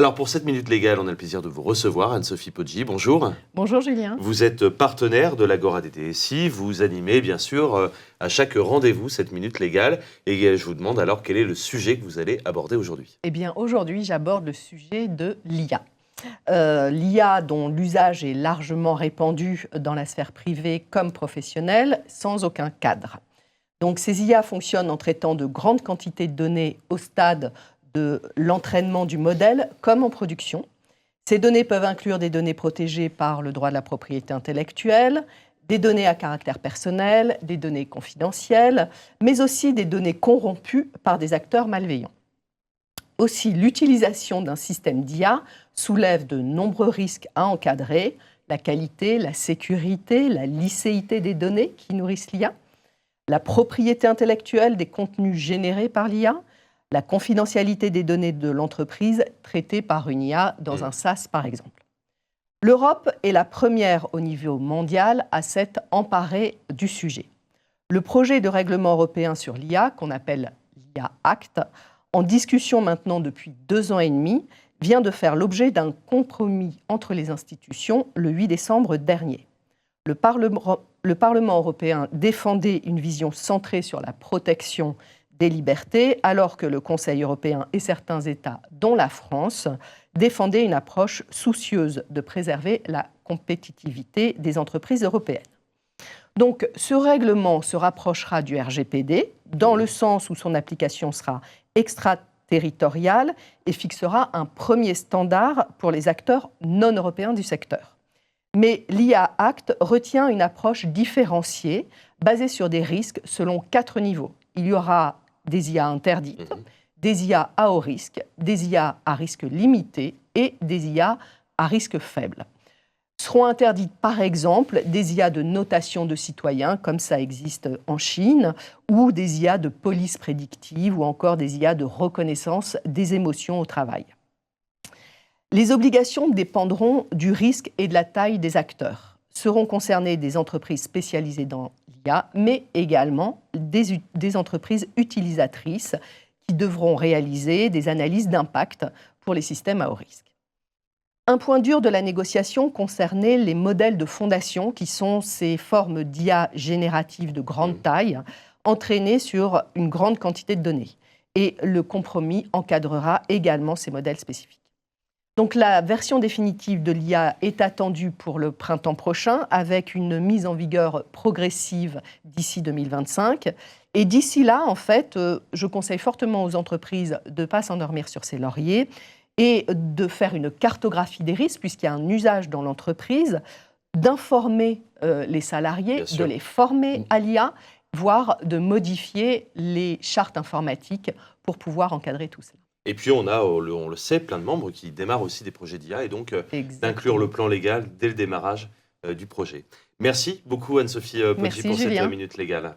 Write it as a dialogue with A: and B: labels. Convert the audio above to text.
A: Alors pour cette minute légale, on a le plaisir de vous recevoir, Anne-Sophie Poggi. Bonjour.
B: Bonjour Julien.
A: Vous êtes partenaire de l'Agora des DSI. Vous animez bien sûr à chaque rendez-vous cette minute légale. Et je vous demande alors quel est le sujet que vous allez aborder aujourd'hui.
B: Eh bien aujourd'hui, j'aborde le sujet de l'IA. L'IA dont l'usage est largement répandu dans la sphère privée comme professionnelle, sans aucun cadre. Donc ces IA fonctionnent en traitant de grandes quantités de données au stade de l'entraînement du modèle comme en production. Ces données peuvent inclure des données protégées par le droit de la propriété intellectuelle, des données à caractère personnel, des données confidentielles, mais aussi des données corrompues par des acteurs malveillants. Aussi, l'utilisation d'un système d'IA soulève de nombreux risques à encadrer, la qualité, la sécurité, la licéité des données qui nourrissent l'IA, la propriété intellectuelle des contenus générés par l'IA, la confidentialité des données de l'entreprise traitées par une IA dans un SaaS, par exemple. L'Europe est la première au niveau mondial à s'être emparée du sujet. Le projet de règlement européen sur l'IA, qu'on appelle l'IA Act, en discussion maintenant depuis 2 ans et demi, vient de faire l'objet d'un compromis entre les institutions le 8 décembre dernier. Le Parlement européen défendait une vision centrée sur la protection des libertés, alors que le Conseil européen et certains États, dont la France, défendaient une approche soucieuse de préserver la compétitivité des entreprises européennes. Donc, ce règlement se rapprochera du RGPD, dans le sens où son application sera extraterritoriale et fixera un premier standard pour les acteurs non européens du secteur. Mais l'IA Act retient une approche différenciée, basée sur des risques selon 4 niveaux. Il y aura des IA interdites, des IA à haut risque, des IA à risque limité et des IA à risque faible. Seront interdites par exemple des IA de notation de citoyens, comme ça existe en Chine, ou des IA de police prédictive, ou encore des IA de reconnaissance des émotions au travail. Les obligations dépendront du risque et de la taille des acteurs. Seront concernées des entreprises spécialisées dans l'IA, mais également des entreprises utilisatrices qui devront réaliser des analyses d'impact pour les systèmes à haut risque. Un point dur de la négociation concernait les modèles de fondation, qui sont ces formes d'IA génératives de grande taille, entraînées sur une grande quantité de données. Et le compromis encadrera également ces modèles spécifiques. Donc la version définitive de l'IA est attendue pour le printemps prochain, avec une mise en vigueur progressive d'ici 2025. Et d'ici là, en fait, je conseille fortement aux entreprises de ne pas s'endormir sur ses lauriers et de faire une cartographie des risques, puisqu'il y a un usage dans l'entreprise, d'informer les salariés, de les former à l'IA, voire de modifier les chartes informatiques pour pouvoir encadrer tout cela.
A: Et puis on le sait, plein de membres qui démarrent aussi des projets d'IA et donc d'inclure le plan légal dès le démarrage du projet. Merci beaucoup Anne-Sophie Poggi pour
B: Julien.
A: cette minute légale.